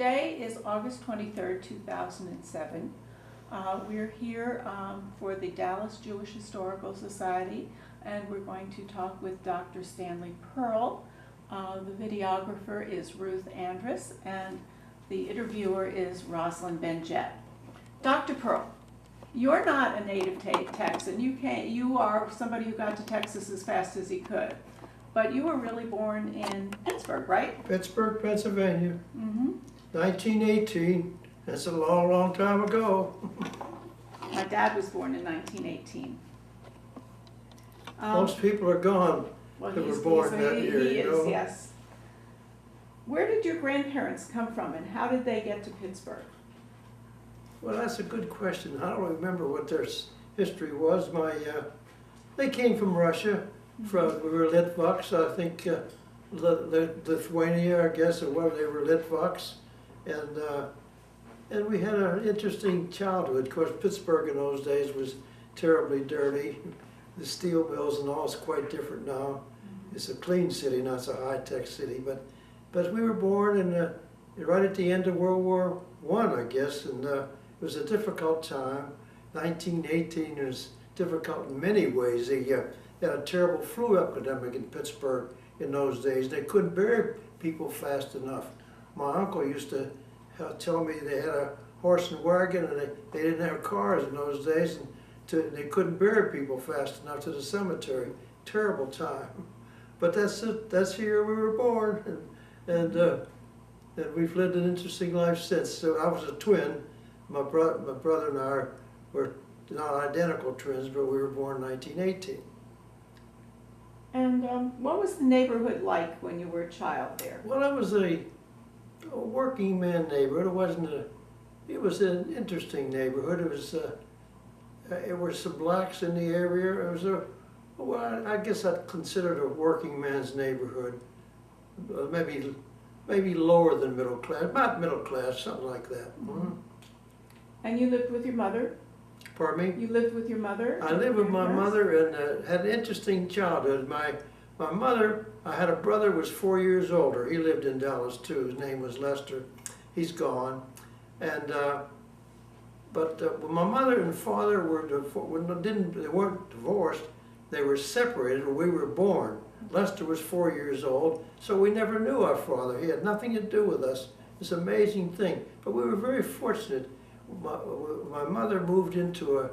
Today is August 23rd, 2007. We're here for the Dallas Jewish Historical Society, and we're going to talk with Dr. Stanley Pearle. The videographer is Ruth Andrus, and the interviewer is Rosalind Benjet. Dr. Pearle, you're not a native Texan. You are somebody who got to Texas as fast as he could. But you were really born in Pittsburgh, right? Pittsburgh, Pennsylvania. Mm-hmm. 1918. That's a long, long time ago. My dad was born in 1918. Most people are gone Well, that were born that year, he you know? is, yes. Where did your grandparents come from, and how did they get to Pittsburgh? Well, that's a good question. I don't remember what their history was. They came from Russia. We were Litvaks, I think, Lithuania, I guess, or whatever. They were Litvaks. And we had an interesting childhood. Of course, Pittsburgh in those days was terribly dirty. The steel mills and all is quite different now. It's a clean city, not a high-tech city. But we were born right at the end of World War I, guess, and it was a difficult time. 1918 was difficult in many ways. They had a terrible flu epidemic in Pittsburgh in those days. They couldn't bury people fast enough. My uncle used to tell me they had a horse and wagon, and they didn't have cars in those days, and they couldn't bury people fast enough to the cemetery. Terrible time. But that's it. That's the year we were born, and we've lived an interesting life since. So I was a twin. My brother and I were not identical twins, but we were born in 1918. And what was the neighborhood like when you were a child there? Well, it was a working man neighborhood. It was an interesting neighborhood. It were some blacks in the area. It was well, I guess I'd consider it a working man's neighborhood. Maybe lower than middle class, about middle class, something like that. Mm-hmm. And you lived with your mother? Pardon me? You lived with your mother? I lived with my mother and had an interesting childhood. My mother, I had a brother who was 4 years older. He lived in Dallas too. His name was Lester. He's gone. And but my mother and father they weren't divorced. They were separated when we were born. Lester was 4 years old, so we never knew our father. He had nothing to do with us. It's an amazing thing. But we were very fortunate. My mother moved into a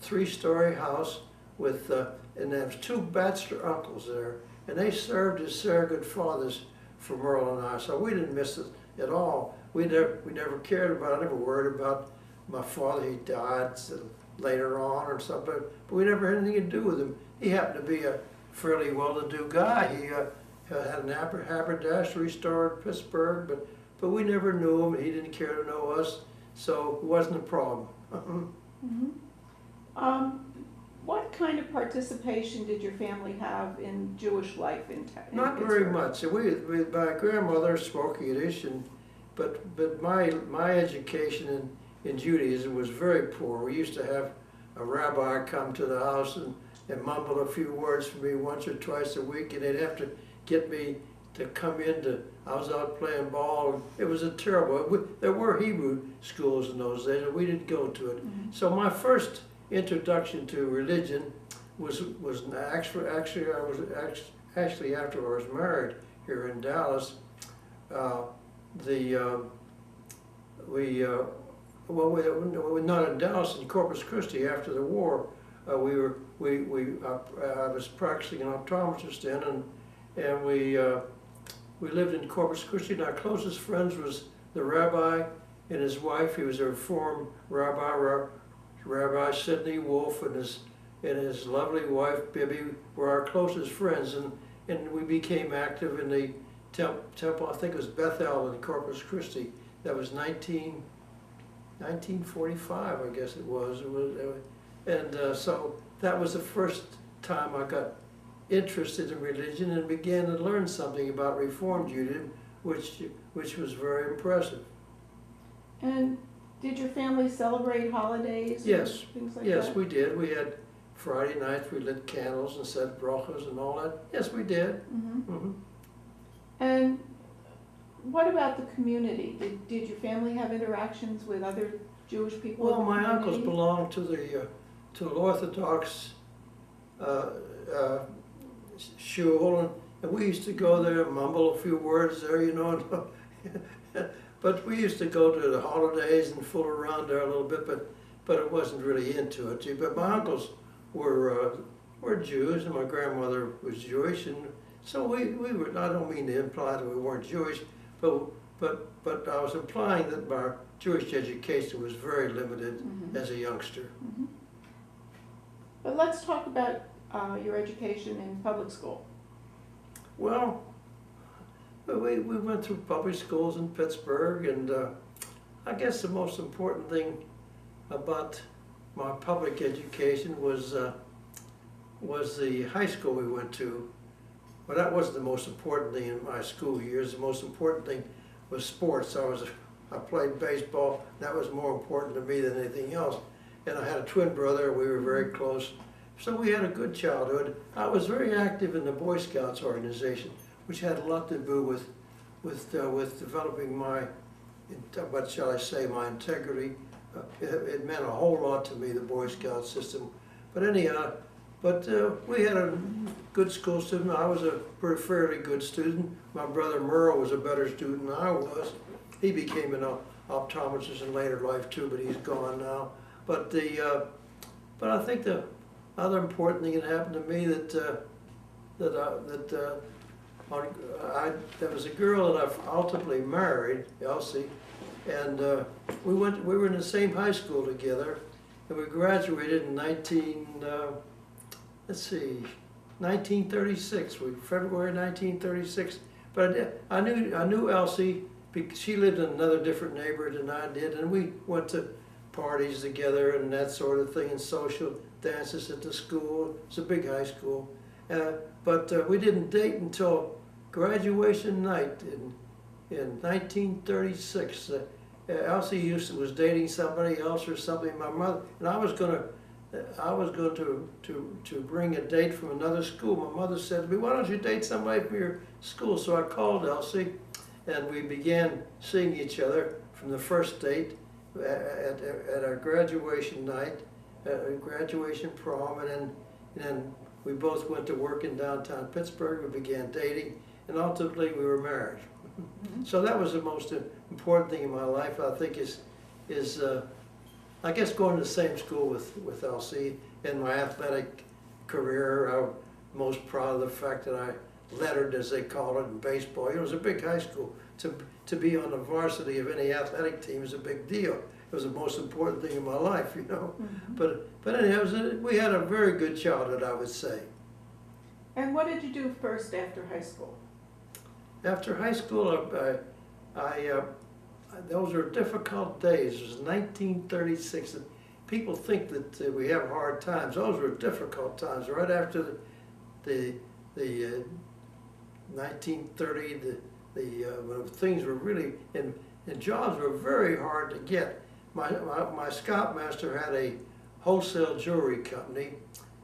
3-story house with, and there was 2 bachelor uncles there, and they served as surrogate fathers for Merle and I, so we didn't miss it at all. We never cared about it, never worried about my father. He died later on or something, but we never had anything to do with him. He happened to be a fairly well-to-do guy. He had an haberdashery store in Pittsburgh, but we never knew him, and he didn't care to know us, so it wasn't a problem. Mm-hmm. What kind of participation did your family have in Jewish life in Not very much. My grandmother spoke Yiddish, but my education in Judaism was very poor. We used to have a rabbi come to the house and mumble a few words for me once or twice a week, and they'd have to get me to come I was out playing ball. It was a terrible, there were Hebrew schools in those days, and we didn't go to it. Mm-hmm. So my first introduction to religion was actually after I was married here in Dallas. We were not in Dallas, in Corpus Christi after the war. I was practicing an optometrist then, and we lived in Corpus Christi, and our closest friends was the rabbi and his wife. He was a Reformed rabbi, Rabbi Sidney Wolf, and his lovely wife Bibi were our closest friends, and we became active in the temple. I think it was Bethel in Corpus Christi. That was 1945, I guess it was. So that was the first time I got interested in religion and began to learn something about Reformed Judaism, which was very impressive. And did your family celebrate holidays? Yes, things like yes, that? we did. We had Friday nights, we lit candles and said brachas and all that. Yes, we did. Mm-hmm. Mm-hmm. And what about the community? Did your family have interactions with other Jewish people? Well, in the my uncles community? belonged to an Orthodox shul, and we used to go there, mumble a few words there, you know. But we used to go to the holidays and fool around there a little bit, but it wasn't really into it. See, but my uncles were Jews, and my grandmother was Jewish, and so we were. I don't mean to imply that we weren't Jewish, but I was implying that my Jewish education was very limited as a youngster. But let's talk about your education in public school. Well, we went through public schools in Pittsburgh, and I guess the most important thing about my public education was the high school we went to. Well, that wasn't the most important thing in my school years. The most important thing was sports. I played baseball. That was more important to me than anything else. And I had a twin brother. We were very close. So we had a good childhood. I was very active in the Boy Scouts organization, which had a lot to do with developing my, what shall I say, my integrity. It meant a whole lot to me, the Boy Scout system. But anyhow, we had a good school student. I was a fairly good student. My brother Merle was a better student than I was. He became an optometrist in later life too, but he's gone now. But I think the other important thing that happened to me there was a girl that I ultimately married, Elsie, and we were in the same high school together, and we graduated in 1936. February 1936. But I knew Elsie because she lived in another different neighborhood than I did, and we went to parties together and that sort of thing, and social dances at the school. It's a big high school, but we didn't date until graduation night in 1936. Elsie was dating somebody else or something. My mother and I was going to bring a date from another school. My mother said to me, "Why don't you date somebody from your school?" So I called Elsie, and we began seeing each other from the first date at our graduation night, graduation prom, and then we both went to work in downtown Pittsburgh. We began dating, and ultimately we were married. So that was the most important thing in my life, I think, is I guess going to the same school with Elsie. In my athletic career, I'm most proud of the fact that I lettered, as they call it, in baseball. It was a big high school. To be on the varsity of any athletic team is a big deal. It was the most important thing in my life, you know. But anyhow, we had a very good childhood, I would say. And what did you do first after high school? After high school, those were difficult days. It was 1936. People think that we have hard times. Those were difficult times. Right after the 1930, when things were really, and jobs were very hard to get. My scoutmaster had a wholesale jewelry company,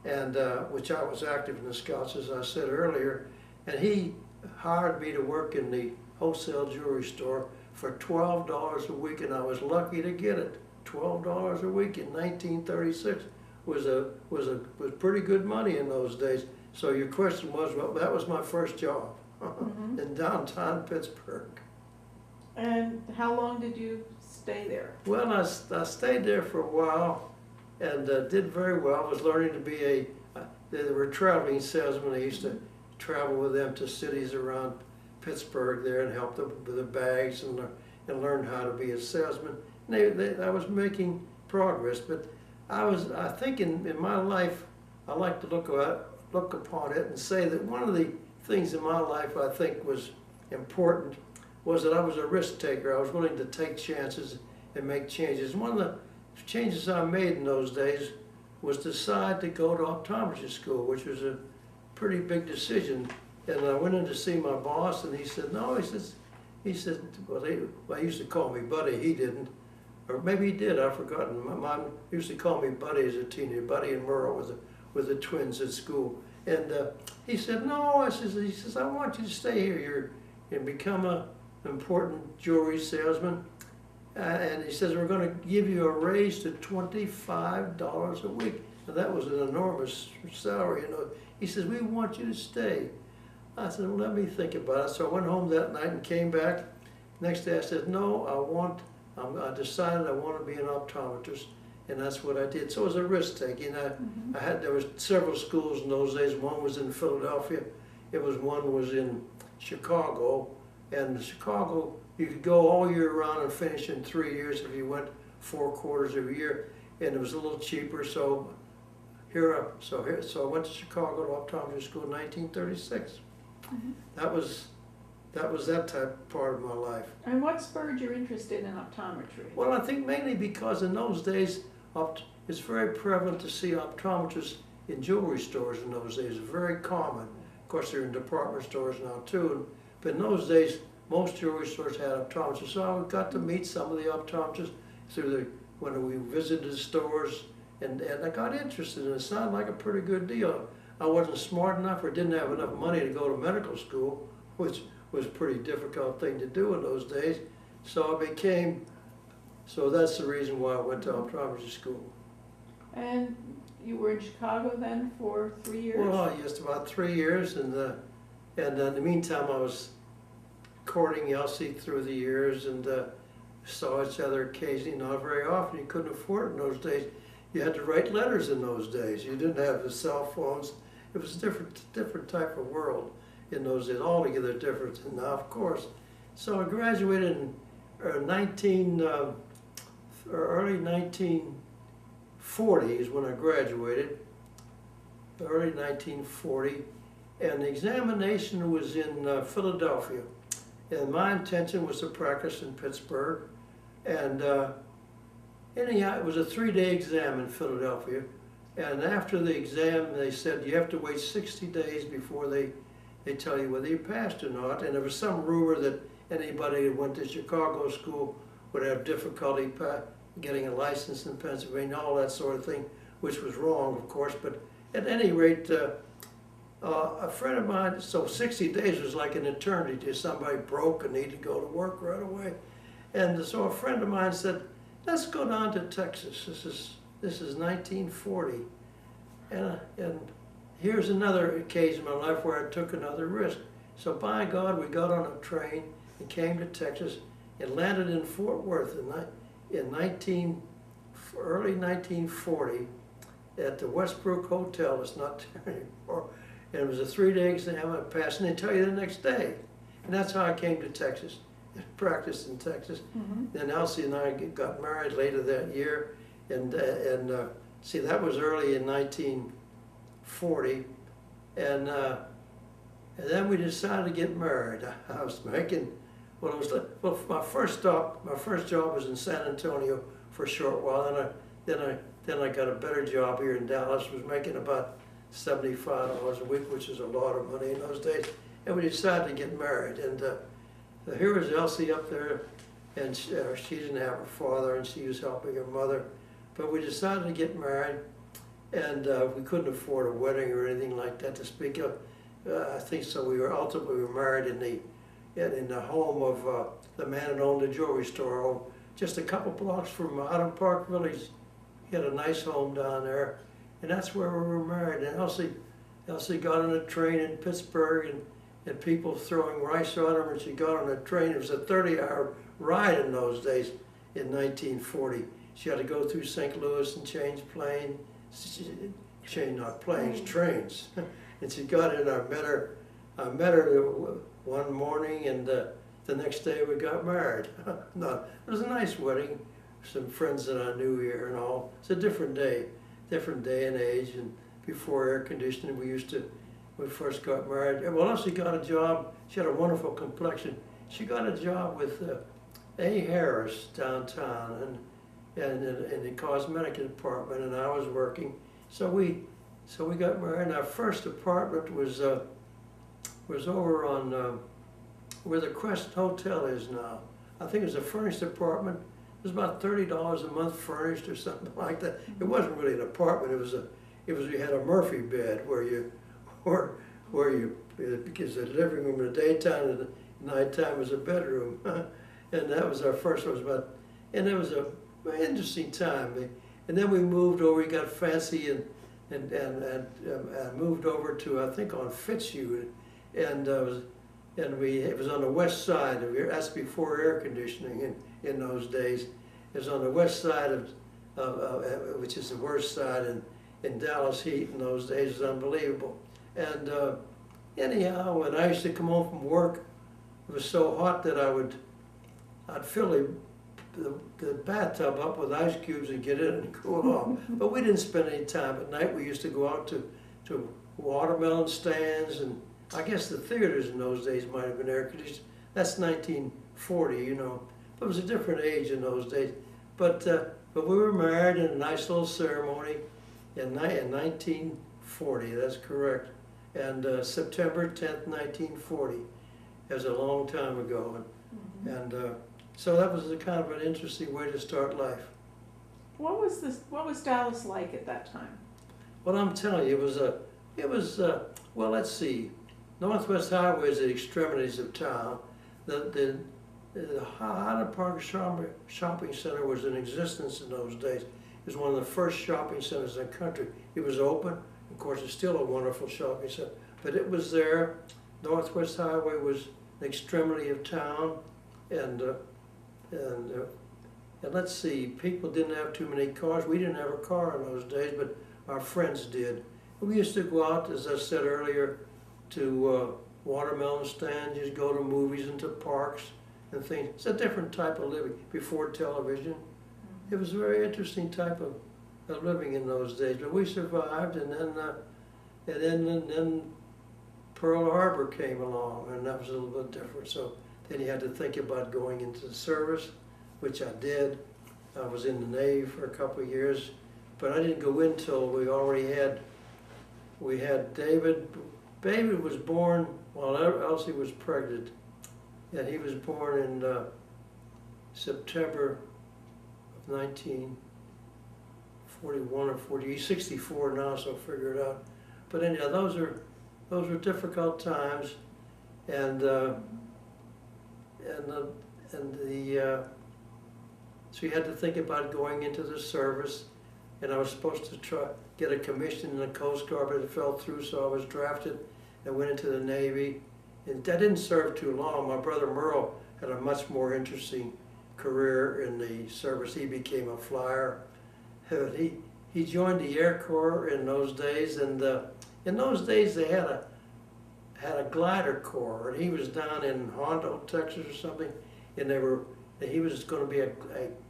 and which I was active in the Scouts, as I said earlier, and he hired me to work in the wholesale jewelry store for $12 a week, and I was lucky to get it. $12 a week in 1936 was pretty good money in those days. So your question was, well, that was my first job in downtown Pittsburgh. And how long did you stay there? Well, I stayed there for a while and did very well. I was learning to be they were traveling salesmen. I used to travel with them to cities around Pittsburgh there and help them with the bags and learn how to be a salesman. And I was making progress, but I think in my life, I like to look upon it and say that one of the things in my life I think was important was that I was a risk taker. I was willing to take chances and make changes. One of the changes I made in those days was decide to go to optometry school, which was a pretty big decision. And I went in to see my boss, and he said, no, he said, well, he used to call me Buddy. He didn't. Or maybe he did, I've forgotten. My mom used to call me Buddy as a teenager. Buddy and Merle were the twins at school. And he said, no, he says, I want you to stay here and become a important jewelry salesman. And he says, we're going to give you a raise to $25 a week. And that was an enormous salary, you know. He says, we want you to stay. I said, well, let me think about it. So I went home that night and came back. Next day I said, no, I decided I want to be an optometrist. And that's what I did. So it was a risk taking. There was several schools in those days. One was in Philadelphia. One was in Chicago. And Chicago, you could go all year round and finish in 3 years if you went 4 quarters of a year. And it was a little cheaper. So I went to Chicago to optometry school in 1936. That was that type part of my life. And what spurred your interest in optometry? Well, I think mainly because in those days, it's very prevalent to see optometrists in jewelry stores in those days. It's very common. Of course, they're in department stores now too. But in those days, most jewelry stores had optometrists. So I got to meet some of the optometrists when we visited the stores, and I got interested in it. It sounded like a pretty good deal. I wasn't smart enough or didn't have enough money to go to medical school, which was a pretty difficult thing to do in those days. So that's the reason why I went to optometry school. And you were in Chicago then for 3 years? Well, just about 3 years, and in the meantime I was courting Elsie through the years, and saw each other occasionally, not very often. You couldn't afford it in those days. You had to write letters in those days. You didn't have the cell phones. It was a different type of world in those days, altogether different than now, of course. So I graduated in early 1940s when I graduated, early 1940, and the examination was in Philadelphia. And my intention was to practice in Pittsburgh. And anyhow, it was a 3-day exam in Philadelphia. And after the exam, they said you have to wait 60 days before they tell you whether you passed or not. And there was some rumor that anybody who went to Chicago school would have difficulty getting a license in Pennsylvania, all that sort of thing, which was wrong, of course. But at any rate, a friend of mine, so 60 days was like an eternity to somebody broke and needed to go to work right away. And so a friend of mine said, let's go down to Texas. This is 1940. And here's another occasion in my life where I took another risk. So by God, we got on a train and came to Texas and landed in Fort Worth in early 1940 at the Westbrook Hotel. It's not there anymore. And it was a 3-day exam. I passed, and they tell you the next day. And that's how I came to Texas and practiced in Texas. Then Elsie and I got married later that year. And see, that was early in 1940. And then we decided to get married. I was making, my first job was in San Antonio for a short while. Then I got a better job here in Dallas. Was making about $75 a week, which is a lot of money in those days. And we decided to get married. And here was Elsie up there, and she didn't have her father, and she was helping her mother. But we decided to get married, and we couldn't afford a wedding or anything like that to speak of. I think so. We were ultimately married in the home of the man who owned the jewelry store, just a couple blocks from Autumn Park Village. He had a nice home down there, and that's where we were married. And Elsie got on a train in Pittsburgh, and people throwing rice on her, and she got on a train. It was a 30-hour ride in those days in 1940. She had to go through St. Louis and change trains. And she got in. I met her one morning, and the next day we got married. No, it was a nice wedding. Some friends that I knew here and all. It's a different day and age. And before air conditioning, we first got married. Well, she got a job. She had a wonderful complexion. She got a job with A. Harris downtown, and in the cosmetic department, and I was working. So we got married. And our first apartment was over on where the Crest Hotel is now. I think it was a furnished apartment. It was about $30 a month furnished or something like that. It wasn't really an apartment. We had a Murphy bed because the living room in the daytime Nighttime was a bedroom. And that was our first one. And it was a very interesting time. And then we moved over, we got fancy and moved over to, I think, on Fitzhugh. And it was on the west side. That's before air conditioning in those days. It was on the west side which is the worst side in Dallas heat in those days. It was unbelievable. And anyhow, when I used to come home from work, it was so hot that I'd fill the bathtub up with ice cubes and get in and cool off. But we didn't spend any time at night. We used to go out to watermelon stands, and I guess the theaters in those days might have been air conditioned. That's 1940, you know. But it was a different age in those days. But we were married in a nice little ceremony in 1940, that's correct. And September 10th, 1940. It was a long time ago. And so that was a kind of an interesting way to start life. What was Dallas like at that time? Well, I'm telling you, it was well, let's see. Northwest Highway is the extremities of town. The Highland Park Shopping Center was in existence in those days. It was one of the first shopping centers in the country. It was open. Of course, it's still a wonderful shopping center. But it was there. Northwest Highway was the extremity of town. And let's see, people didn't have too many cars. We didn't have a car in those days, but our friends did. We used to go out, as I said earlier, to watermelon stands, just go to movies and to parks and things. It's a different type of living before television. It was a very interesting type of living in those days, but we survived, and then Pearl Harbor came along, and that was a little bit different. So then you had to think about going into the service, which I did. I was in the Navy for a couple of years, but I didn't go in till we had David. Baby was born while Elsie was pregnant, and he was born in September of 1941 or 40. He's 64 now, so figure it out. But anyhow, those were difficult times, so you had to think about going into the service, and I was supposed to get a commission in the Coast Guard, but it fell through, so I was drafted and went into the Navy. And I didn't serve too long. My brother Merle had a much more interesting career in the service. He became a flyer. He joined the Air Corps in those days, and in those days they had a glider corps, and he was down in Hondo, Texas or something, and he was going to be a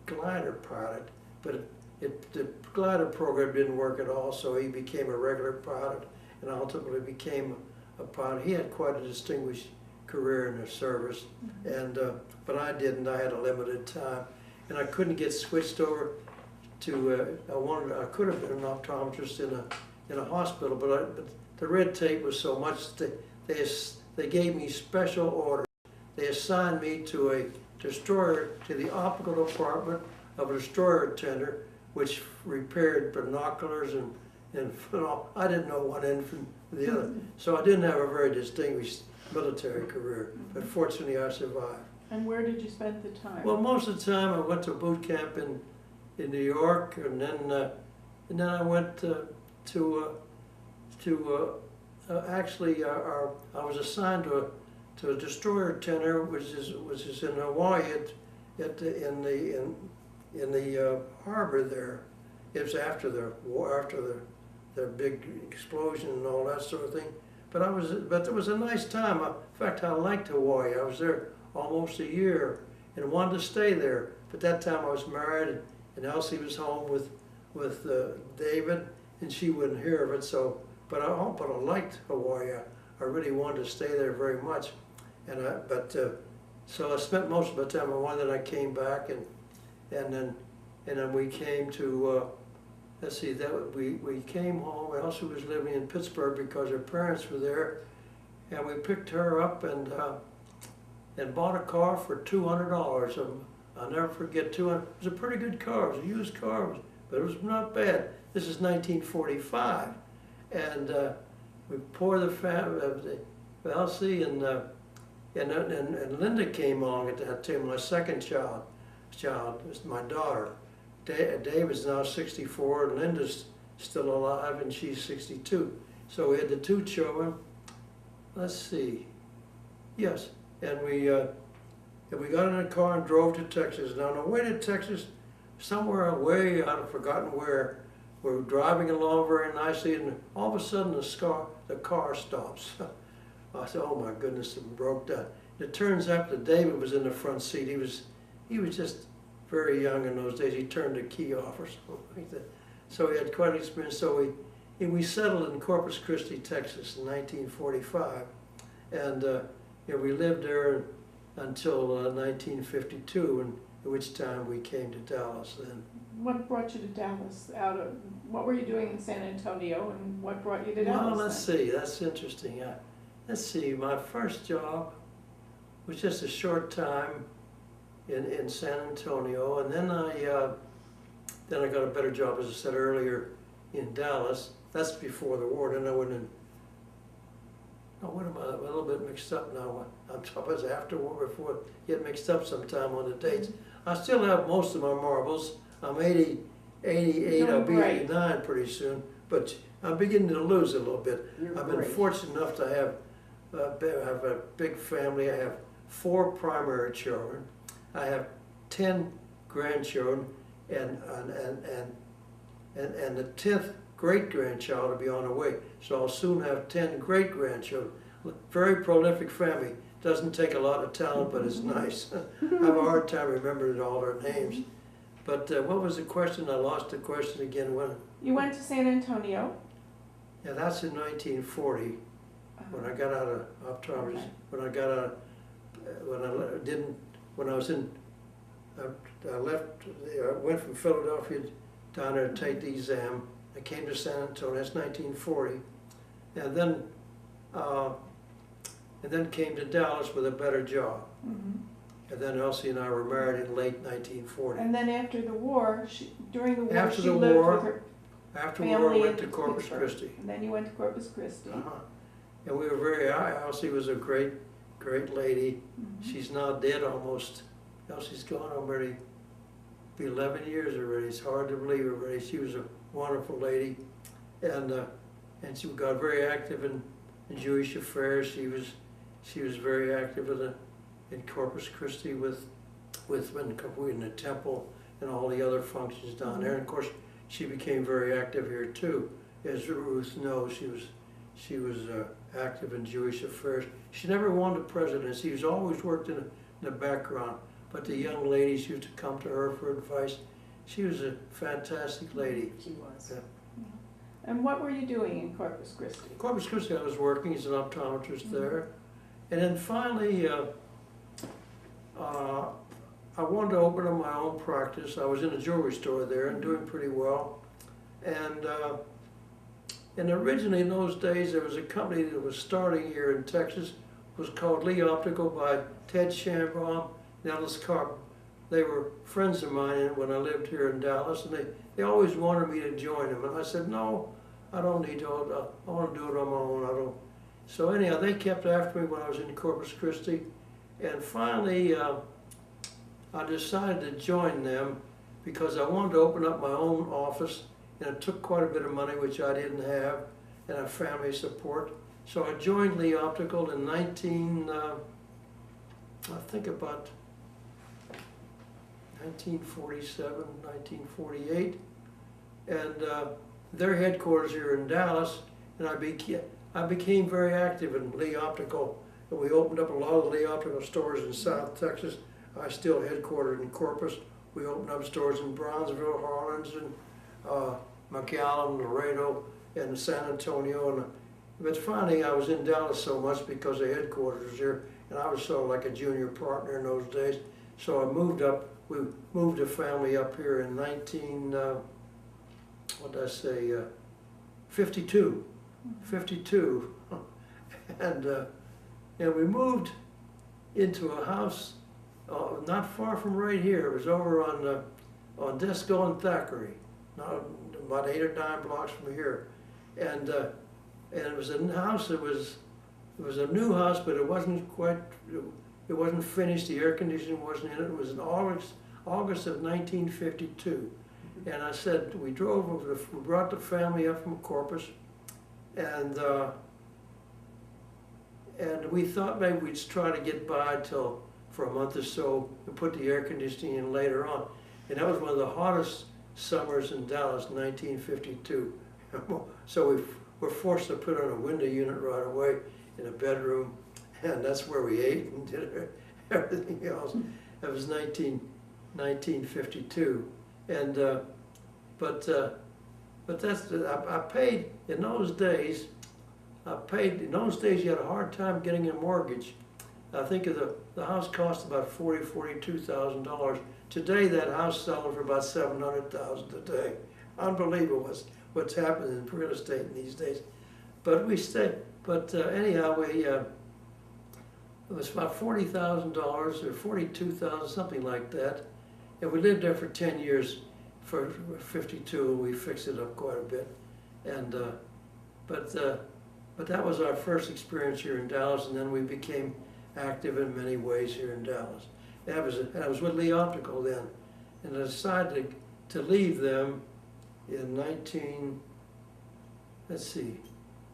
glider pilot, but the glider program didn't work at all, so he became a regular pilot and ultimately became a pilot. He had quite a distinguished career in the service, but I didn't. I had a limited time, and I couldn't get switched over to. I could have been an optometrist in a hospital, but the red tape was so much. They gave me special orders. They assigned me to a destroyer, to the optical department of a destroyer tender, which repaired binoculars and I didn't know one end from the other. So I didn't have a very distinguished military career, but fortunately I survived. And where did you spend the time? Well, most of the time I went to boot camp in New York, and then I went actually I was assigned to a destroyer tender, which is in Hawaii in the harbor there. It was after the war, after the big explosion and all that sort of thing. But it was a nice time. In fact, I liked Hawaii. I was there almost a year and wanted to stay there. But that time I was married, and Elsie was home with David, and she wouldn't hear of it. So, but I liked Hawaii. I really wanted to stay there very much, so I spent most of my time in Hawaii. Then I came back, and then we came to. Let's see, we came home. Elsie was living in Pittsburgh because her parents were there, and we picked her up and bought a car for $200. I'll never forget, $200. It was a pretty good car. It was a used car, but it was not bad. This is 1945, and we poured the Elsie, and and Linda came along at that time, my second child was my daughter. David's now 64, and Linda's still alive, and she's 62. So we had the two children. Let's see. Yes, and we got in a car and drove to Texas. Now on the way to Texas, somewhere away, I've forgotten where, we were driving along very nicely, and all of a sudden the car stops. I said, "Oh my goodness, it broke down." It turns out that David was in the front seat. He was just very young in those days. He turned the key off or something like that. So he had quite an experience. So we settled in Corpus Christi, Texas in 1945. And we lived there until 1952, at which time we came to Dallas then. What brought you to Dallas? What were you doing in San Antonio, and what brought you to Dallas? Well, let's see. That's interesting. Let's see. My first job was just a short time in San Antonio, and then I got a better job, as I said earlier, in Dallas. That's before the war. Then I went in. Oh, what am I? I'm a little bit mixed up now. I'm talking about after war, before. Get mixed up sometime on the dates. I still have most of my marbles. I'm 88. I'll be 89 pretty soon. But I'm beginning to lose a little bit. I've been fortunate enough to have a big family. I have 4 primary children. I have 10 grandchildren, and the 10th great-grandchild will be on the way. So I'll soon have 10 great-grandchildren. Very prolific family. Doesn't take a lot of talent, but it's nice. I have a hard time remembering all their names. But what was the question? I lost the question again. When? You went to San Antonio. Yeah, that's in 1940. When I got out of optometry. Okay. I went from Philadelphia down there to take the exam. I came to San Antonio. That's 1940, and then came to Dallas with a better job. And then Elsie and I were married in late 1940. And then after the war, during the war, she lived with her After the war, I went to Corpus Christi. And then you went to Corpus Christi. And we were Elsie was a great lady. She's now dead almost. Elsie's gone already. Be 11 years already. It's hard to believe already. She was a wonderful lady, and she got very active in Jewish affairs. She was very active in Corpus Christi with in the temple and all the other functions down there. And of course, she became very active here too. As Ruth knows, she was active in Jewish affairs. She never wanted presidency. She's always worked in the background. But the young ladies used to come to her for advice. She was a fantastic lady. She was. Yeah. And what were you doing in Corpus Christi? Corpus Christi, I was working as an optometrist there. And then finally, I wanted to open up my own practice. I was in a jewelry store there and doing pretty well. And originally in those days, there was a company that was starting here in Texas. It was called Lee Optical by Ted Shambaum and Ellis Carp. They were friends of mine when I lived here in Dallas, and they always wanted me to join them. And I said, no, I don't need to. I want to do it on my own. So anyhow, they kept after me when I was in Corpus Christi. And finally, I decided to join them because I wanted to open up my own office, and it took quite a bit of money, which I didn't have, and a family support. So I joined Lee Optical in 1947, 1948, and their headquarters here in Dallas, and I became very active in Lee Optical, and we opened up a lot of Lee Optical stores in South Texas. I still headquartered in Corpus. We opened up stores in Brownsville, Harlingen, McAllen, Laredo, and San Antonio. But finally, I was in Dallas so much because the headquarters was here, and I was sort of like a junior partner in those days. So I moved up. We moved a family up here in 52. 52, and we moved into a house not far from right here. It was over on Desco and Thackeray, about 8 or 9 blocks from here, and it was a house that was It was a new house, but it wasn't finished. The air conditioning wasn't in it. It was in August of 1952. And I said, we brought the family up from Corpus, and we thought maybe we'd try to get by for a month or so and put the air conditioning in later on. And that was one of the hottest summers in Dallas, 1952. So we were forced to put on a window unit right away in a bedroom, and that's where we ate and did everything else. That was 1952, and but that's I paid in those days. In those days you had a hard time getting a mortgage. I think the house cost about $42,000. Today that house selling for about $700,000 today. Unbelievable what's happening in real estate in these days. But we stayed. But anyhow, it was about $40,000 or $42,000, something like that. And we lived there for 10 years. For 52, we fixed it up quite a bit. And but that was our first experience here in Dallas, and then we became active in many ways here in Dallas. And I was with Lee Optical then, and I decided to leave them in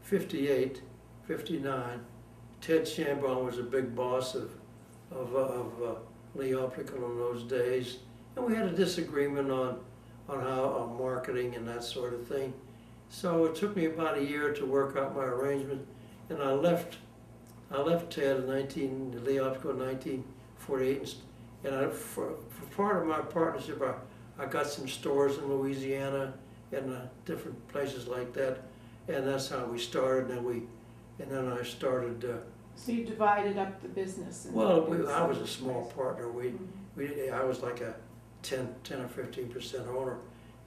58, 59. Ted Chambon was a big boss of Lee Optical in those days, and we had a disagreement on marketing and that sort of thing. So it took me about a year to work out my arrangement, and I left Ted in Lee Optical in 1948, and for part of my partnership, I got some stores in Louisiana and different places like that, and that's how we started. And then I started. So you divided up the business. Well, I was a small partner. I was like a 10 or 15% owner,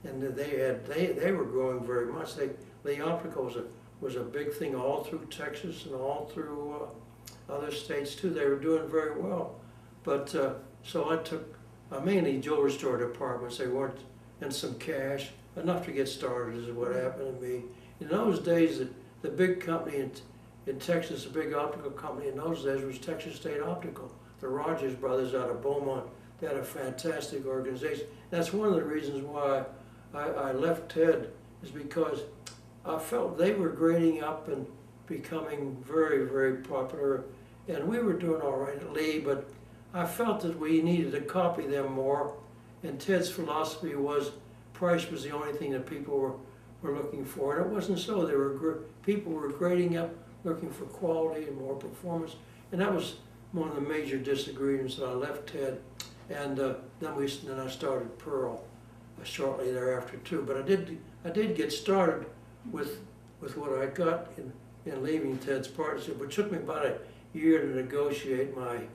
and they were growing very much. Lee Optical was a big thing all through Texas and all through other states too. They were doing very well, but so I took mainly jewelry store departments. They weren't, and some cash, enough to get started is what happened to me. In those days, the big company in Texas, the big optical company in those days was Texas State Optical. The Rogers brothers out of Beaumont, they had a fantastic organization. That's one of the reasons why I left Ted, is because I felt they were grading up and becoming very, very popular. And we were doing all right at Lee, but I felt that we needed to copy them more. And Ted's philosophy was price was the only thing that people were looking for. And it wasn't so. People were grading up, looking for quality and more performance. And that was one of the major disagreements that I left Ted. And then I started Pearle shortly thereafter too. But I did get started with what I got in leaving Ted's partnership, which took me about a year to negotiate my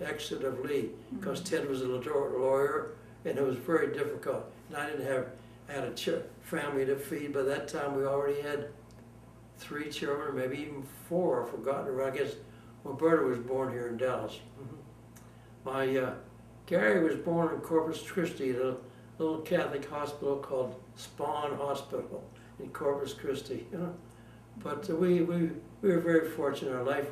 exit of Lee, because Ted was a lawyer, and it was very difficult. And I had a family to feed. By that time, we already had 3 children, maybe even 4. I've forgotten. I guess Roberta was born here in Dallas. Gary was born in Corpus Christi at a little Catholic hospital called Spawn Hospital in Corpus Christi. But we were very fortunate in our life.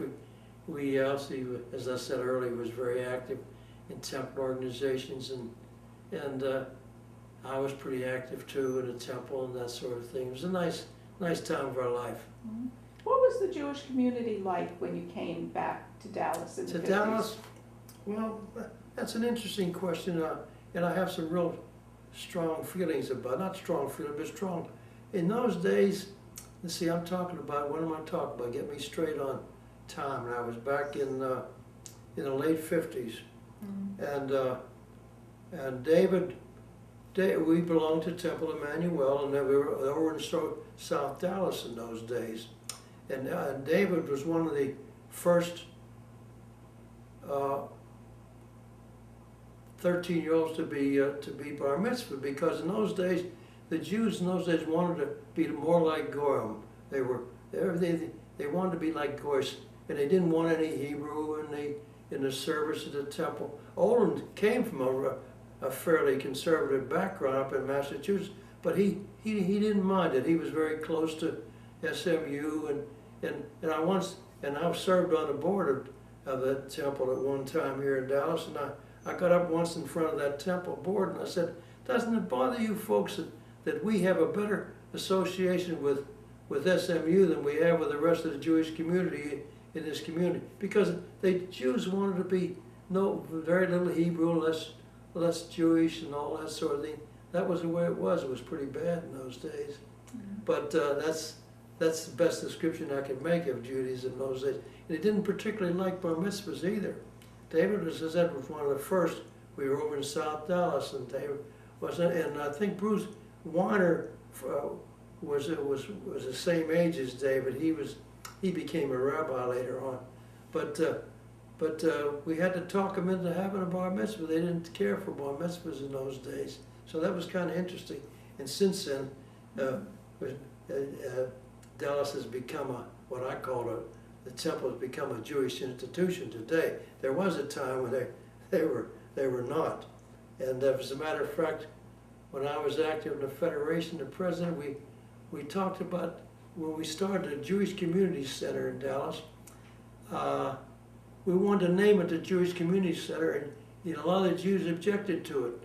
We also, as I said earlier, was very active in temple organizations, and I was pretty active too in a temple and that sort of thing. It was a nice time of our life. What was the Jewish community like when you came back to Dallas in the 50s? Dallas? Well, that's an interesting question, and I have some real strong feelings about, not strong feelings, but strong. In those days, let's see, what am I talking about? Get me straight on time. And I was back in the late 50s, and David, we belonged to Temple Emmanuel, and we were over in South Dallas in those days. And David was one of the first 13-year-olds to be bar mitzvah, because in those days, the Jews in those days wanted to be more like Goyim. They wanted to be like Goyim, and they didn't want any Hebrew in the service of the temple. Olin came from a fairly conservative background up in Massachusetts, but he didn't mind it. He was very close to SMU, and I once and I served on the board of that temple at one time here in Dallas, and I got up once in front of that temple board and I said, doesn't it bother you folks that we have a better association with SMU than we have with the rest of the Jewish community in this community? Because the Jews wanted to be very little Hebrew, less Jewish and all that sort of thing. That was the way it was. It was pretty bad in those days. Mm-hmm. But that's the best description I can make of Judaism in those days. And he didn't particularly like bar mitzvahs either. David was one of the first. We were over in South Dallas, and David wasn't. And I think Bruce Weiner was the same age as David. He became a rabbi later on, but we had to talk him into having a bar mitzvah. They didn't care for bar mitzvahs in those days, so that was kind of interesting. And since then, Dallas has become what I call the temple has become a Jewish institution today. There was a time when they were not, and as a matter of fact, when I was active in the Federation, the president, we talked about when we started a Jewish Community Center in Dallas. We wanted to name it the Jewish Community Center, and a lot of the Jews objected to it.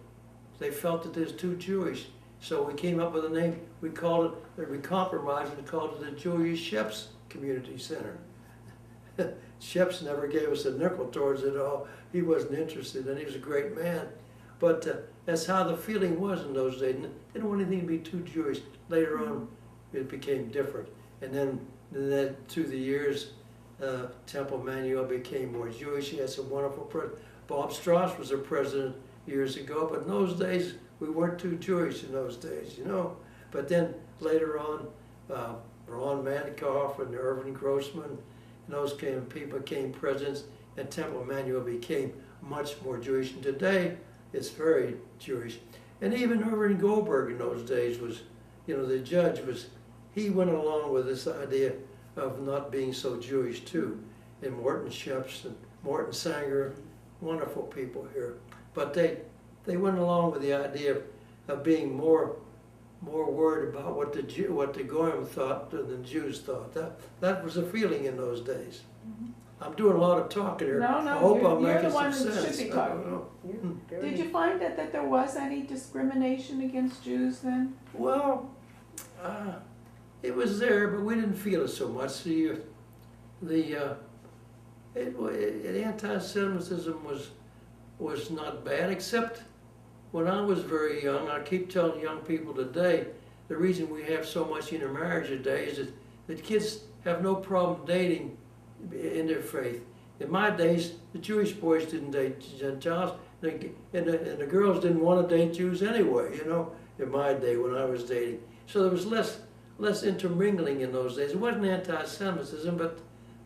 They felt that it was too Jewish. So we came up with a name. We compromised and called it the Julius Sheps Community Center. Sheps never gave us a nickel towards it all. He wasn't interested, and he was a great man. But that's how the feeling was in those days. They didn't want anything to be too Jewish. Later on, it became different. And then through the years, Temple Manuel became more Jewish. He had some wonderful presidents. Bob Strauss was a president years ago, but in those days, we weren't too Jewish in those days, you know. But then later on, Ron Mankoff and Irving Grossman, and those people became presidents, and Temple Manuel became much more Jewish. And today, it's very Jewish. And even Irving Goldberg in those days was, the judge he went along with this idea of not being so Jewish too. And Morton Sheps and Morton Sanger, wonderful people here. But they went along with the idea of being more worried about what the Goyim thought than the Jews thought. That was a feeling in those days. Mm-hmm. I'm doing a lot of talking here. No, I hope I'm you're making the one some who sense. should be talking. Did you find that there was any discrimination against Jews then? Well, it was there, but we didn't feel it so much. Anti-Semitism was not bad, except when I was very young. I keep telling young people today, the reason we have so much intermarriage today is that kids have no problem dating in their faith. In my days, the Jewish boys didn't date Gentiles, and the girls didn't want to date Jews anyway, in my day when I was dating. So there was less intermingling in those days. It wasn't anti-Semitism,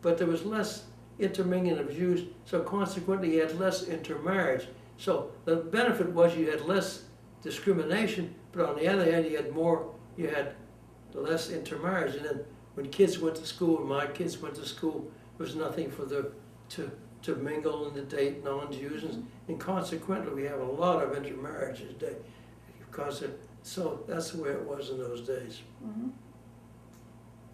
but there was less intermingling of Jews, so consequently you had less intermarriage. So the benefit was you had less discrimination, but on the other hand you had less intermarriage. And then when kids went to school, and my kids went to school, there was nothing for them to mingle and to date non-Jews, and consequently we have a lot of intermarriages today. So that's the way it was in those days. Mm-hmm.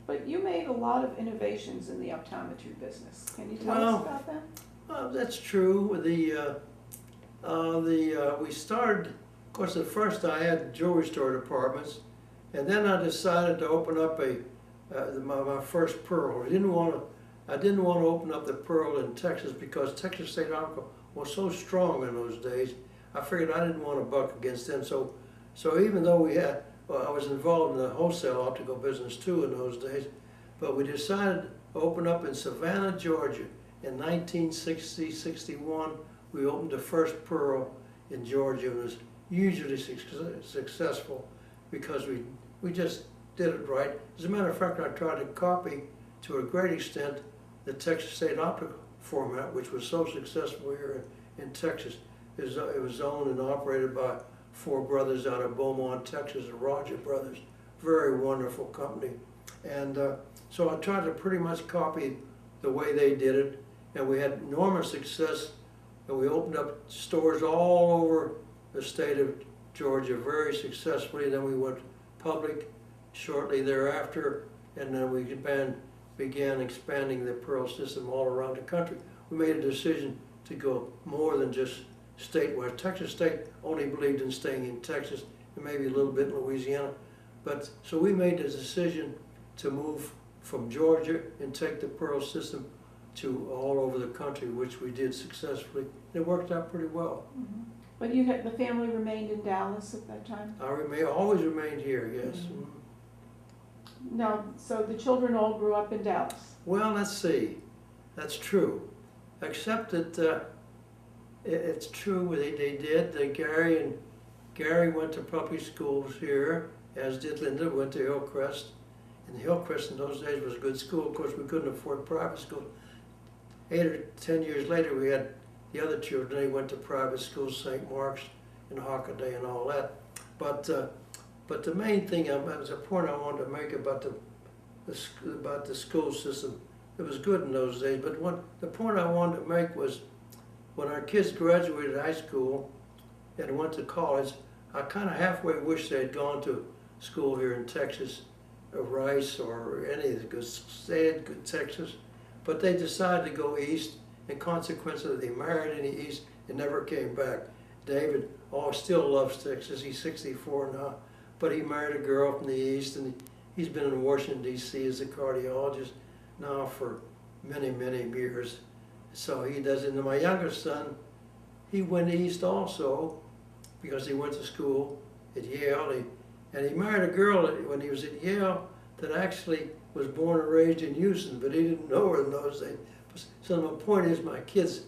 But you made a lot of innovations in the optometry business. Can you tell us about them? That's true. We started, of course, at first I had jewelry store departments, and then I decided to open up my first Pearle. I didn't want to open up the Pearle in Texas because Texas State Optical was so strong in those days. I figured I didn't want to buck against them. So even though I was involved in the wholesale optical business too in those days, but we decided to open up in Savannah, Georgia. In 1960-61, we opened the first Pearle in Georgia, and it was hugely successful because we just did it right. As a matter of fact, I tried to copy to a great extent the Texas State Optical format, which was so successful here in Texas. It was owned and operated by four brothers out of Beaumont, Texas, the Roger brothers. Very wonderful company. And so I tried to pretty much copy the way they did it, and we had enormous success, and we opened up stores all over the state of Georgia very successfully. Then we went public shortly thereafter, and then we began began expanding the Pearle system all around the country. We made a decision to go more than just statewide. Texas State only believed in staying in Texas and maybe a little bit in Louisiana. But so we made the decision to move from Georgia and take the Pearle system to all over the country, which we did successfully. It worked out pretty well. Mm-hmm. But the family remained in Dallas at that time? Always remained here, yes. Mm-hmm. Now, so the children all grew up in Dallas? Well, let's see. That's true. Except that it's true, they did. Gary went to public schools here, as did Linda, went to Hillcrest. And Hillcrest in those days was a good school. Of course, we couldn't afford private school. 8 or 10 years later, we had the other children. They went to private schools, St. Mark's and Hockaday and all that. But the main thing, was a point I wanted to make about the school system. It was good in those days, but the point I wanted to make was when our kids graduated high school and went to college, I kind of halfway wish they had gone to school here in Texas, or Rice or any of the good, they had good Texas, but they decided to go east, and consequently they married in the east and never came back. David, still loves Texas. He's 64 now, but he married a girl from the east, and he's been in Washington, D.C. as a cardiologist now for many, many years. So he does it. And my youngest son, he went east also because he went to school at Yale. And he married a girl when he was at Yale that actually was born and raised in Houston, but he didn't know her in those days. So my point is, my kids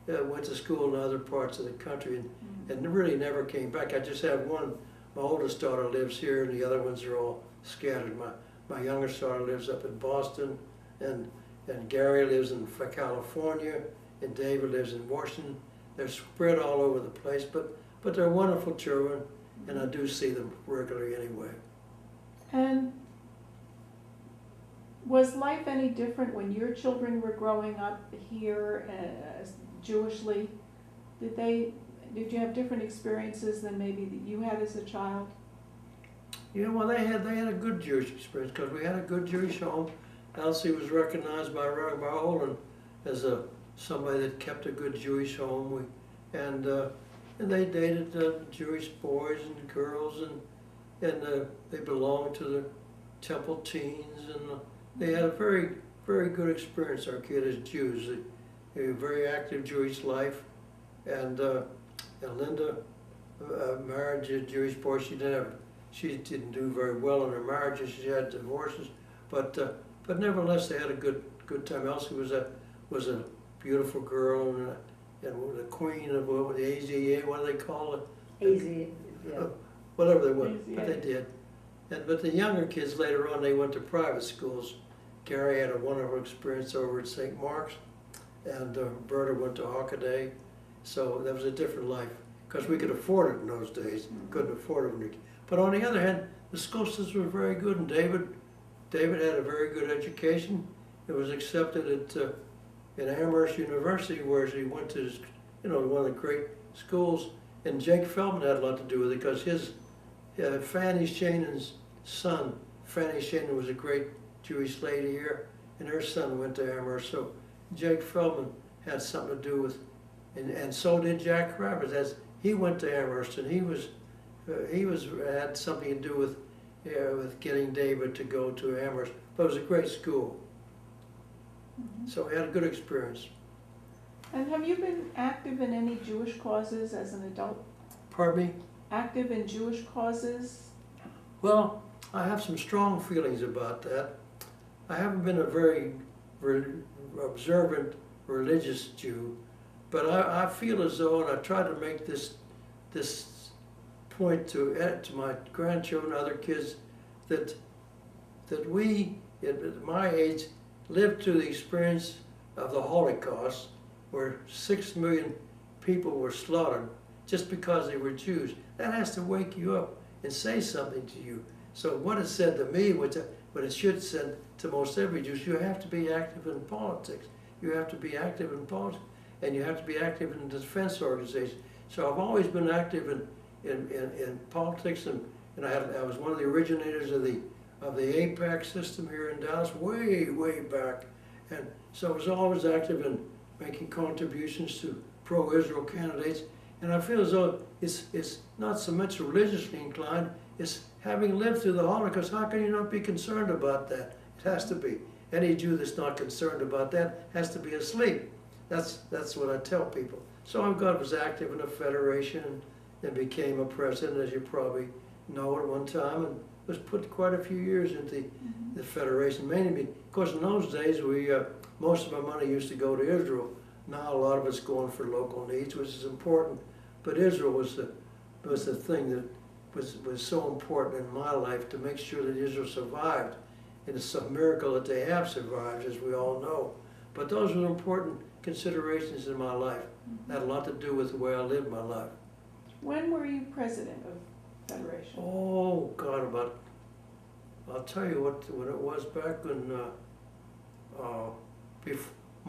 went to school in other parts of the country and really never came back. I just have one. My oldest daughter lives here, and the other ones are all scattered. My youngest daughter lives up in Boston, and Gary lives in California, and David lives in Washington. They're spread all over the place, but they're wonderful children, and I do see them regularly anyway. And was life any different when your children were growing up here Jewishly? Did you have different experiences than maybe that you had as a child? Yeah, well, they had a good Jewish experience because we had a good Jewish home. Elsie was recognized by Rabbi Olin as somebody that kept a good Jewish home. And they dated Jewish boys and girls, and they belonged to the Temple teens, and they had a very, very good experience, our kids as Jews. They had a very active Jewish life, and Linda married a Jewish boy. She didn't do very well in her marriages. She had divorces, but nevertheless, they had a good time. Elsie was a beautiful girl, and the queen of the AZA, what do they call it? AZA, yeah. Whatever they were, but they did. But the younger kids later on, they went to private schools. Gary had a wonderful experience over at St. Mark's, and Berta went to Hockaday. So that was a different life, because we could afford it in those days. Couldn't afford it. But on the other hand, the school systems were very good, and David had a very good education. It was accepted at Amherst University, where he went to, one of the great schools. And Jake Feldman had a lot to do with it, because Fanny Shannon's son, Fanny Shannon, was a great Jewish lady here, and her son went to Amherst. So Jake Feldman had something to do with, and so did Jack Kravitz, as he went to Amherst, and he had something to do with getting David to go to Amherst. But it was a great school. So we had a good experience. And have you been active in any Jewish causes as an adult? Pardon me? Active in Jewish causes? Well, I have some strong feelings about that. I haven't been a very observant religious Jew, but I feel as though, and I try to make this point to my grandchildren, other kids, that we, at my age, lived through the experience of the Holocaust, where 6 million people were slaughtered just because they were Jews. That has to wake you up and say something to you. So what it said to me, what it should send to most every Jew, you have to be active in politics. You have to be active in politics, and you have to be active in the defense organization. So I've always been active in politics, and I was one of the originators of the of the APAC system here in Dallas, way back. And so I was always active in making contributions to pro-Israel candidates. And I feel as though it's not so much religiously inclined, it's having lived through the Holocaust, how can you not be concerned about that? It has to be. Any Jew that's not concerned about that has to be asleep. That's what I tell people. So I was active in a federation and became a president, as you probably know, at one time, and was put quite a few years into the federation, mainly because in those days most of our money used to go to Israel. Now a lot of it's going for local needs, which is important. But Israel was the thing that was so important in my life, to make sure that Israel survived. And it's a miracle that they have survived, as we all know. But those were important considerations in my life. That had a lot to do with the way I lived my life. When were you president of Federation? Oh God, I'll tell you what it was back when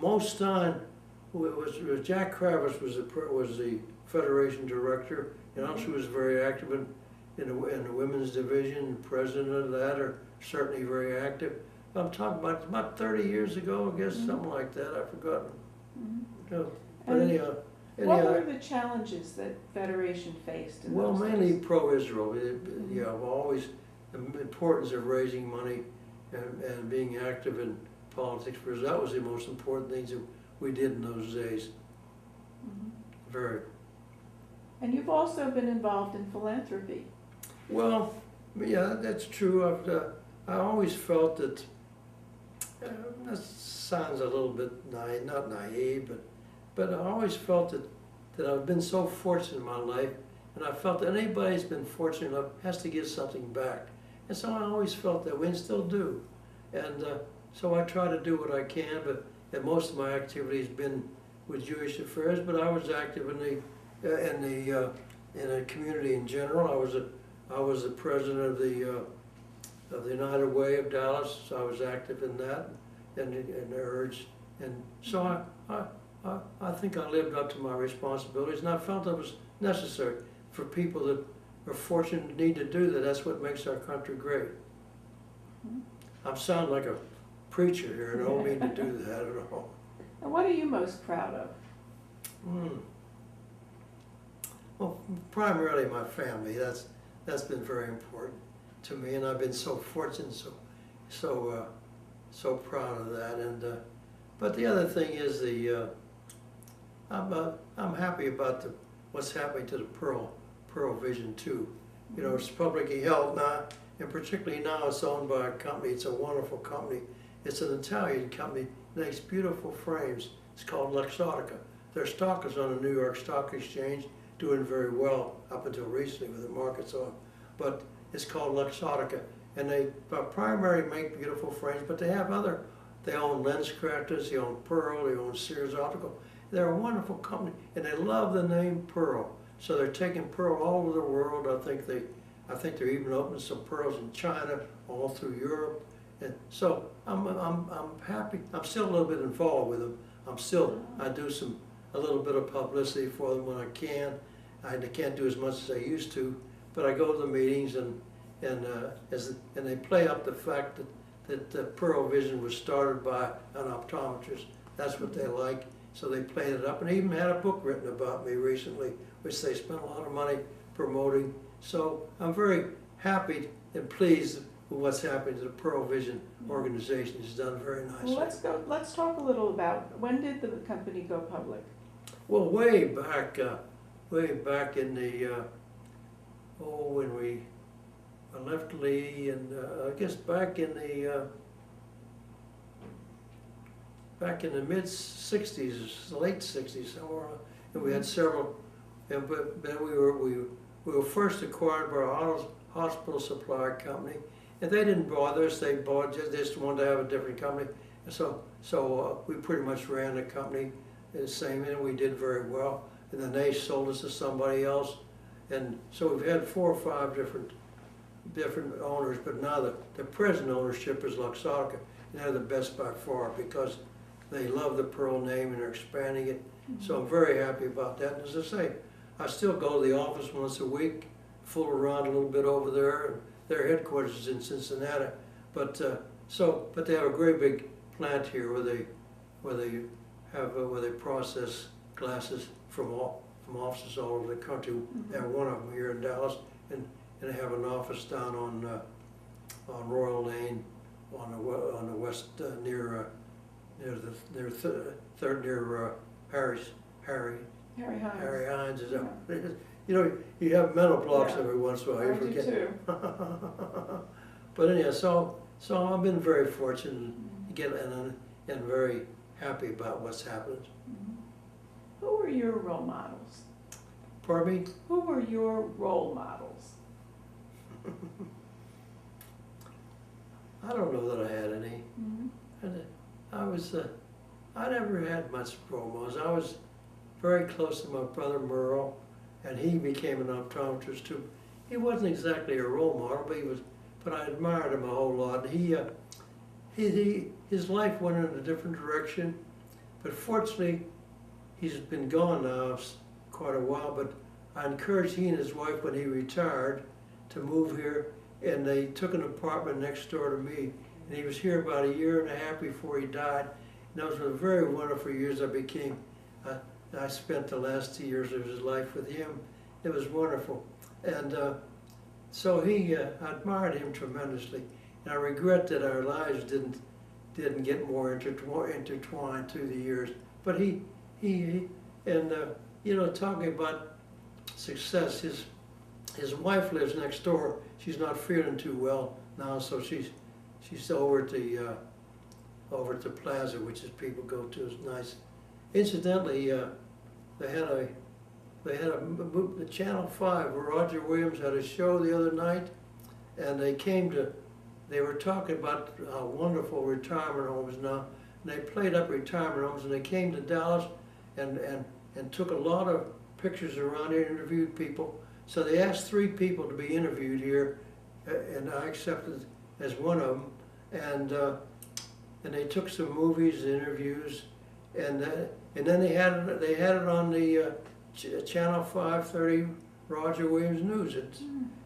most time it was Jack Kravis was the Federation director, and also was very active in the women's division, president of that, or certainly very active. I'm talking about 30 years ago, I guess, something like that. I've forgotten. No, but anyhow. What were the challenges that Federation faced in those mainly days? pro-Israel. Always the importance of raising money and being active in politics, because that was the most important things that we did in those days. Very. And you've also been involved in philanthropy. Well, yeah, that's true. I always felt that, that sounds a little bit naive, not naive, but I always felt that I've been so fortunate in my life, and I felt that anybody who's been fortunate enough has to give something back. And so I always felt that way, and still do. And so I try to do what I can, and most of my activity has been with Jewish affairs, but I was active in the community in general. I was the president of the United Way of Dallas, so I was active in that and urged. And so I think I lived up to my responsibilities, and I felt it was necessary for people that are fortunate and need to do that. That's what makes our country great. I'm sounding like a preacher here, and I don't mean to do that at all. And what are you most proud of? Well, primarily my family. That's been very important to me, and I've been so fortunate, so proud of that. And but the other thing is I'm happy about what's happening to the Pearle Vision too. You know, it's publicly held now, and particularly now it's owned by a company. It's a wonderful company. It's an Italian company, makes beautiful frames. It's called Luxottica. Their stock is on the New York Stock Exchange, doing very well up until recently with the markets on. But it's called Luxottica, and they primarily make beautiful frames, but they own lens crafters, they own Pearle, they own Sears Optical. They're a wonderful company, and they love the name Pearle. So they're taking Pearle all over the world. I think they're even opening some Pearles in China, all through Europe. And so I'm happy. I'm still a little bit involved with them. I do a little bit of publicity for them when I can. I can't do as much as I used to, but I go to the meetings and they play up the fact that Pearle Vision was started by an optometrist. That's what they like. So they played it up, and they even had a book written about me recently, which they spent a lot of money promoting. So I'm very happy and pleased with what's happening to the Pearle Vision organization. It's done very nicely. Well, let's talk a little about, when did the company go public? Well, way back in the, when I left Lee, and I guess back in the mid-'60s, late '60s somewhere, and we had several, but then we were first acquired by a hospital supply company, and they didn't bother us. They just wanted to have a different company, and so we pretty much ran the company the same, and we did very well. And then they sold us to somebody else, and so we've had 4 or 5 different owners, but now the present ownership is Luxottica, and they're the best by far because they love the Pearle name and they're expanding it. So I'm very happy about that. And as I say, I still go to the office once a week, fool around a little bit over there. And their headquarters is in Cincinnati, But but they have a great big plant here where they process glasses from offices all over the country. They have one of them here in Dallas, and they have an office down on Royal Lane on the west near Harry Hines. Is that, you know, you have mental blocks every once in a while. You forget. I do too. But anyhow, so I've been very fortunate to get and very happy about what's happened. Who were your role models? Pardon me? Who were your role models? I don't know that I had any. I never had much role models. I was very close to my brother Merle, and he became an optometrist too. He wasn't exactly a role model, but I admired him a whole lot. His life went in a different direction, but fortunately, he's been gone now quite a while. But I encouraged he and his wife, when he retired, to move here, and they took an apartment next door to me. And he was here about a year and a half before he died. And those were very wonderful years. I spent the last 2 years of his life with him. It was wonderful. And so I admired him tremendously. And I regret that our lives didn't get more intertwined through the years. But you know, talking about success, his wife lives next door. She's not feeling too well now, so she's over at the plaza, which is people go to. It's nice. Incidentally, they had the Channel 5 where Roger Williams had a show the other night, and they were talking about how wonderful retirement homes now. And they played up retirement homes, and they came to Dallas and took a lot of pictures around here and interviewed people. So they asked 3 people to be interviewed here, and I accepted as one of them. And they took some movies, interviews, and then they had it on the Channel 530 Roger Williams News.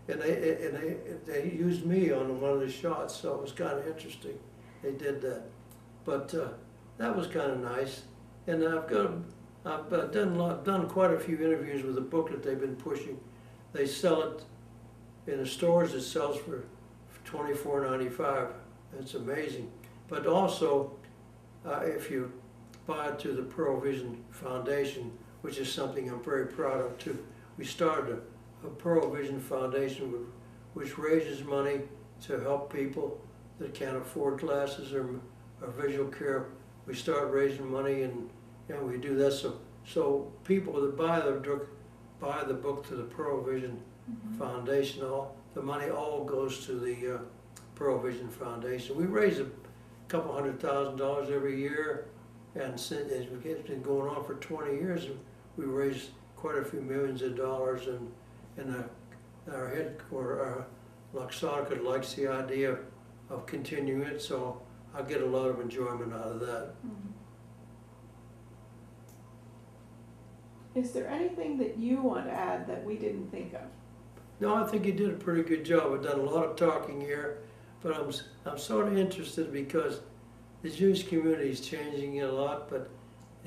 And they used me on one of the shots, so it was kind of interesting. They did that, but that was kind of nice. And I've done quite a few interviews with the booklet they've been pushing. They sell it in the stores. It sells for $24.95. It's amazing. But also, if you buy it to the Pearle Vision Foundation, which is something I'm very proud of too. We started a Pearle Vision Foundation which raises money to help people that can't afford glasses or visual care. We start raising money, and we do that so people that buy the book to the Pearle Vision Foundation, the money all goes to the Pearle Vision Foundation. We raise a couple $100,000 every year, and since it's been going on for 20 years, we raised quite a few millions of dollars. And our headquarters, Loxonica, likes the idea of continuing it, so I get a lot of enjoyment out of that. Is there anything that you want to add that we didn't think of? No, I think you did a pretty good job. I've done a lot of talking here, but I'm sort of interested because the Jewish community is changing a lot, but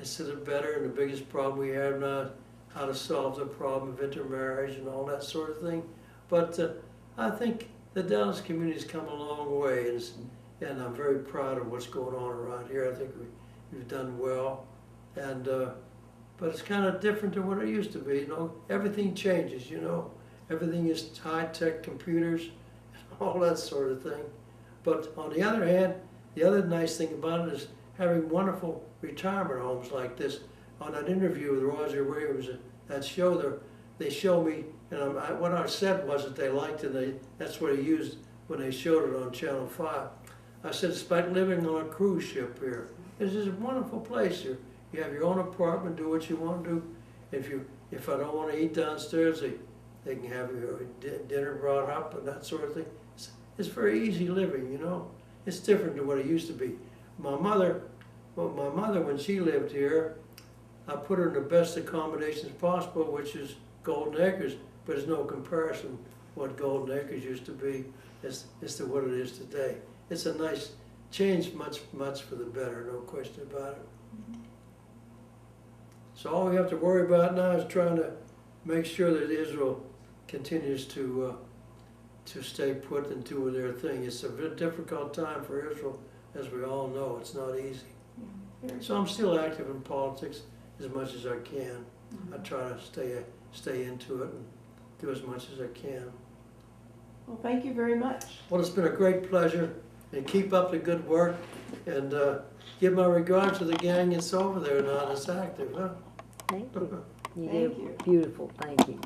it's to the better. And the biggest problem we have now is how to solve the problem of intermarriage and all that sort of thing. But I think the Dallas community has come a long way, and I'm very proud of what's going on around here. I think we've done well, and but it's kind of different than what it used to be. You know, everything changes. You know, everything is high-tech computers, all that sort of thing. But on the other hand, the other nice thing about it is having wonderful retirement homes like this. On that interview with Roger Williams, that show there, they show me, and what I said was that they liked it. That's what he used when they showed it on Channel 5. I said, it's like living on a cruise ship here. This is a wonderful place here. You have your own apartment, do what you want to do. If I don't want to eat downstairs, they can have your dinner brought up and that sort of thing. It's very easy living, you know. It's different than what it used to be. My mother, when she lived here, I put her in the best accommodations possible, which is Golden Acres, but there's no comparison what Golden Acres used to be as to what it is today. it's a nice change, much for the better, no question about it. So all we have to worry about now is trying to make sure that Israel continues to stay put and do their thing. It's a very difficult time for Israel, as we all know. It's not easy. So I'm still active in politics as much as I can. I try to stay into it and do as much as I can. Well, thank you very much. Well, it's been a great pleasure, and keep up the good work, and give my regards to the gang that's over there now that's active, huh? Thank you. You Thank did you. beautiful, thank you.